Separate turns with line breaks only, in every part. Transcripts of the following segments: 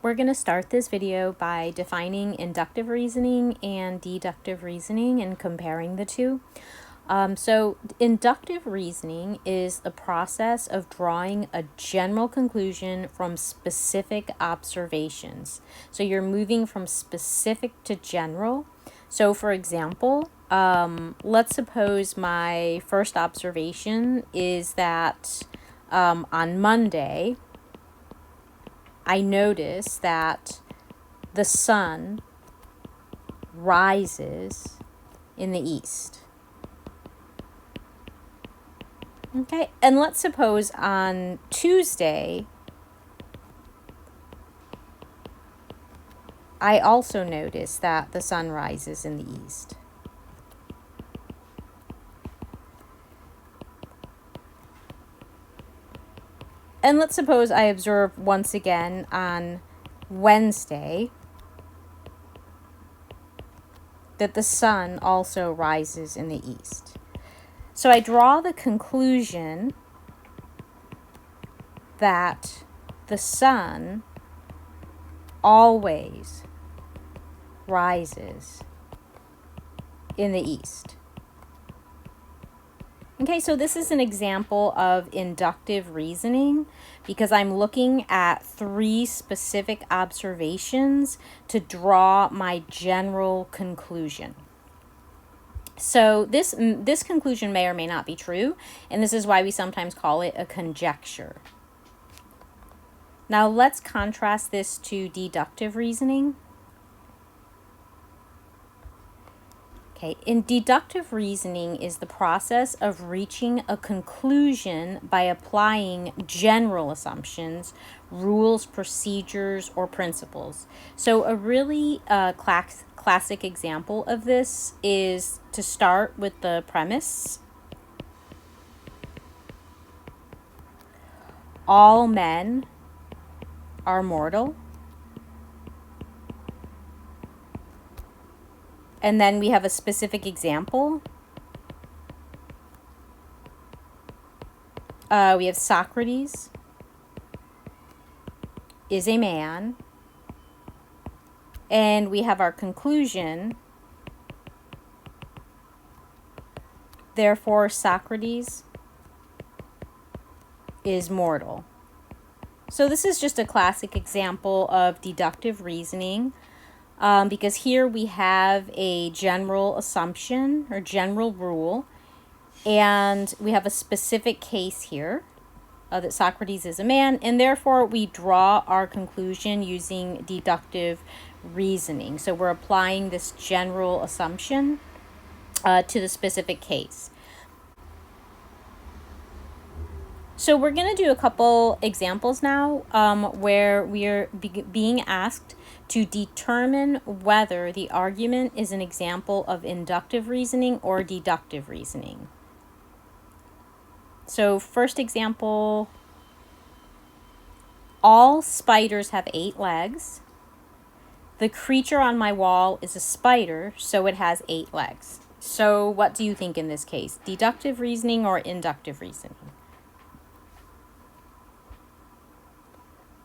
We're going to start this video by defining inductive reasoning and deductive reasoning and comparing the two. So inductive reasoning is the process of drawing a general conclusion from specific observations. So you're moving from specific to general. So for example, let's suppose my first observation is that on Monday, I notice that the sun rises in the east. Okay, and let's suppose on Tuesday, I also notice that the sun rises in the east. And let's suppose I observe once again on Wednesday that the sun also rises in the east. So I draw the conclusion that the sun always rises in the east. Okay, so this is an example of inductive reasoning because I'm looking at three specific observations to draw my general conclusion. So this conclusion may or may not be true, and this is why we sometimes call it a conjecture. Now let's contrast this to deductive reasoning. Okay, in deductive reasoning is the process of reaching a conclusion by applying general assumptions, rules, procedures, or principles. So a really classic example of this is to start with the premise. All men are mortal. And then we have a specific example. We have Socrates is a man. And we have our conclusion. Therefore, Socrates is mortal. So this is just a classic example of deductive reasoning. Because here we have a general assumption or general rule, and we have a specific case here that Socrates is a man, and therefore we draw our conclusion using deductive reasoning. So we're applying this general assumption to the specific case. So we're going to do a couple examples now where we're being asked to determine whether the argument is an example of inductive reasoning or deductive reasoning. So first example, all spiders have 8 legs. The creature on my wall is a spider, so it has 8 legs. So what do you think in this case? Deductive reasoning or inductive reasoning?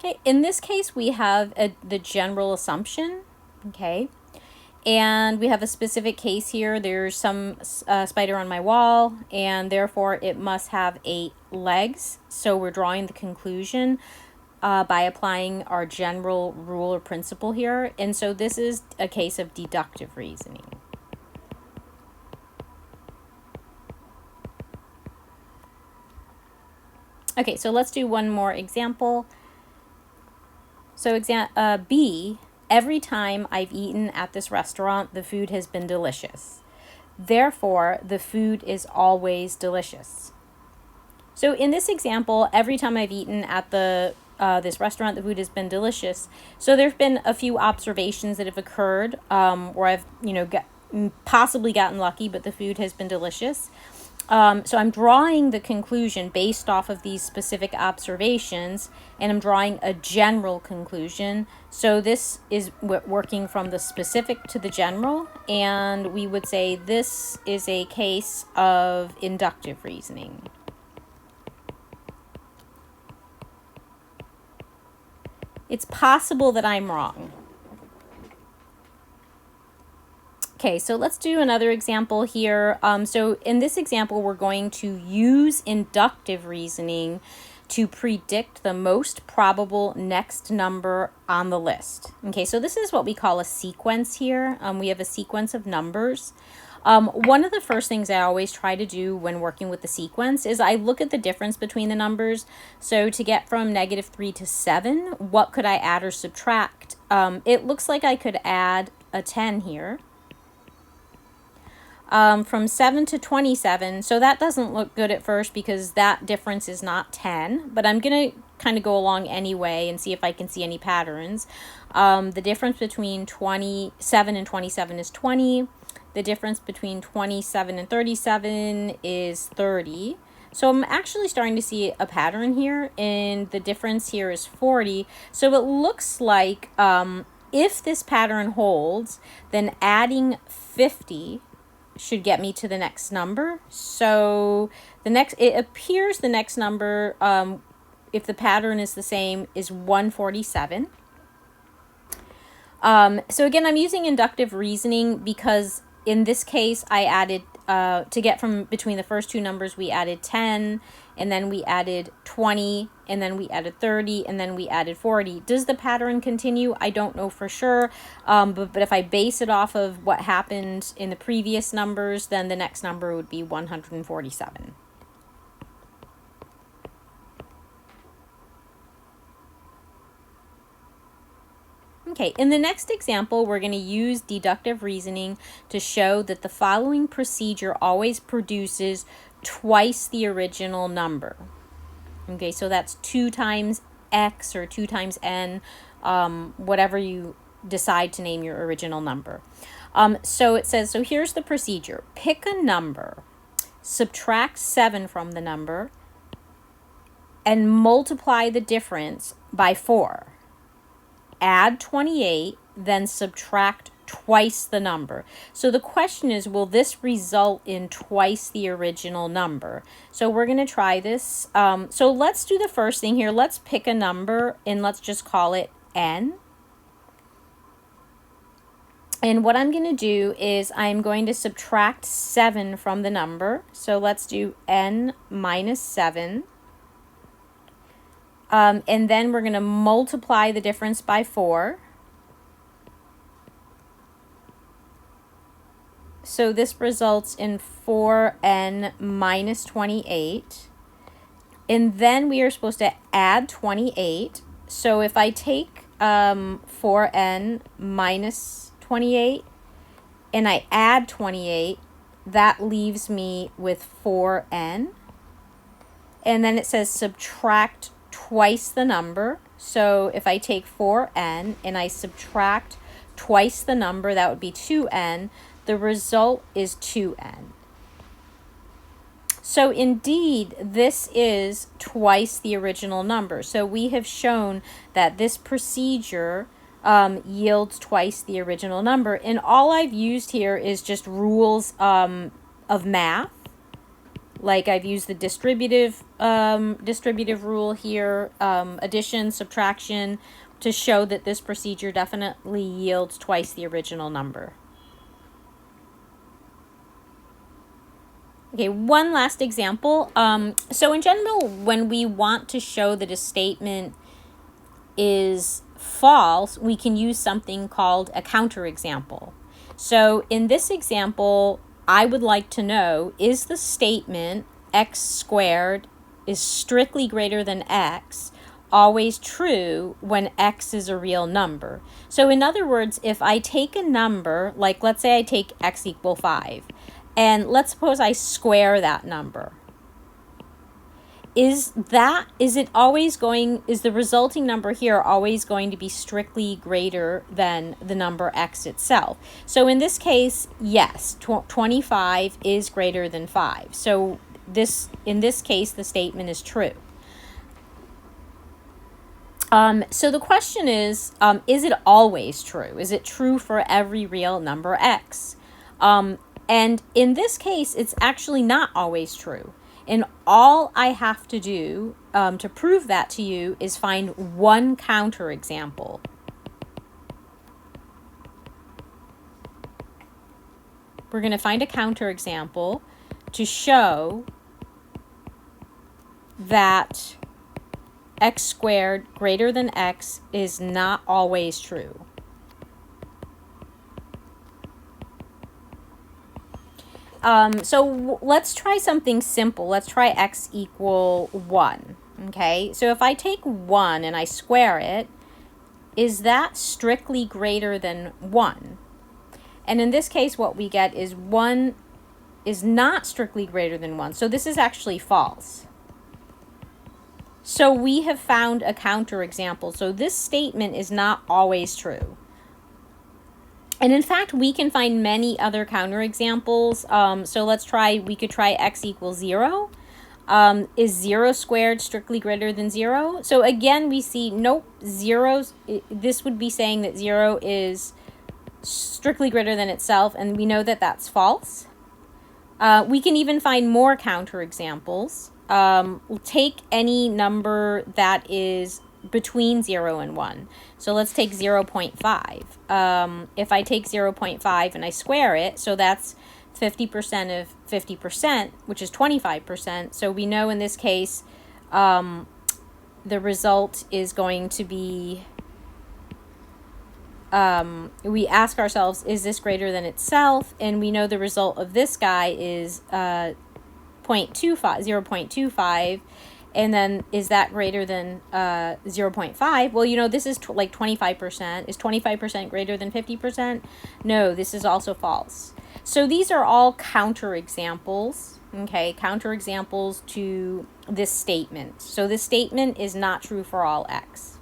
Okay, in this case, we have the general assumption, okay, and we have a specific case here. There's some spider on my wall, and therefore it must have 8 legs. So we're drawing the conclusion by applying our general rule or principle here. And so this is a case of deductive reasoning. Okay, so let's do one more example. So B, every time I've eaten at this restaurant, the food has been delicious. Therefore, the food is always delicious. So in this example, every time I've eaten at this restaurant, the food has been delicious. So there's been a few observations that have occurred where I've possibly gotten lucky, but the food has been delicious. So I'm drawing the conclusion based off of these specific observations, and I'm drawing a general conclusion. So this is working from the specific to the general, and we would say this is a case of inductive reasoning. It's possible that I'm wrong. Okay, so let's do another example here. So in this example, we're going to use inductive reasoning to predict the most probable next number on the list. Okay, so this is what we call a sequence here. We have a sequence of numbers. One of the first things I always try to do when working with the sequence is I look at the difference between the numbers. So to get from -3 to 7, what could I add or subtract? It looks like I could add a 10 here. From 7 to 27, so that doesn't look good at first because that difference is not 10, but I'm going to kind of go along anyway and see if I can see any patterns. The difference between 27 and 27 is 20. The difference between 27 and 37 is 30. So I'm actually starting to see a pattern here, and the difference here is 40. So it looks like if this pattern holds, then adding 50 should get me to the next number. So it appears the next number, if the pattern is the same, is 147. So again, I'm using inductive reasoning because in this case, I added, to get from between the first two numbers, we added 10, and then we added 20, and then we added 30, and then we added 40. Does the pattern continue? I don't know for sure, but if I base it off of what happened in the previous numbers, then the next number would be 147. Okay, in the next example, we're going to use deductive reasoning to show that the following procedure always produces twice the original number. Okay, so that's 2 times x or 2 times n, whatever you decide to name your original number. So it says, so here's the procedure. Pick a number, subtract 7 from the number, and multiply the difference by 4. Add 28, then subtract twice the number. So the question is, will this result in twice the original number? So we're going to try this. So let's do the first thing here. Let's pick a number and let's just call it n. And what I'm going to do is I'm going to subtract 7 from the number. So let's do n minus 7. And then we're going to multiply the difference by 4. So this results in 4n minus 28. And then we are supposed to add 28. So if I take 4n minus 28 and I add 28, that leaves me with 4n. And then it says subtract twice the number. So if I take 4n and I subtract twice the number, that would be 2n. The result is 2n. So indeed, this is twice the original number. So we have shown that this procedure yields twice the original number. And all I've used here is just rules of math. Like I've used the distributive rule here, addition, subtraction, to show that this procedure definitely yields twice the original number. Okay, one last example. So in general, when we want to show that a statement is false, we can use something called a counterexample. So in this example, I would like to know, is the statement x squared is strictly greater than x always true when x is a real number? So in other words, if I take a number, like let's say I take x equal 5, and let's suppose I square that number. Is the resulting number here always going to be strictly greater than the number x itself? So in this case, yes, 25 is greater than 5. So in this case, the statement is true. So the question is it always true? Is it true for every real number x? And in this case, it's actually not always true. And all I have to do to prove that to you is find one counterexample. We're going to find a counterexample to show that x squared greater than x is not always true. So let's try something simple. Let's try x equal 1. Okay, so if I take 1 and I square it, is that strictly greater than 1? And in this case, what we get is 1 is not strictly greater than 1. So this is actually false. So we have found a counterexample. So this statement is not always true. And in fact, we can find many other counterexamples. So let's try, we could try x equals 0. Is 0 squared strictly greater than 0? So again, we see, nope, this would be saying that 0 is strictly greater than itself, and we know that that's false. We can even find more counterexamples. Take any number that is between 0 and 1. So let's take 0.5. If I take 0.5 and I square it, so that's 50% of 50%, which is 25%. So we know in this case, the result is going to be, we ask ourselves, is this greater than itself? And we know the result of this guy is 0.25. And then is that greater than 0.5? Well, you know, this is like 25%. Is 25% greater than 50%? No, this is also false. So these are all counterexamples, okay? Counterexamples to this statement. So this statement is not true for all x.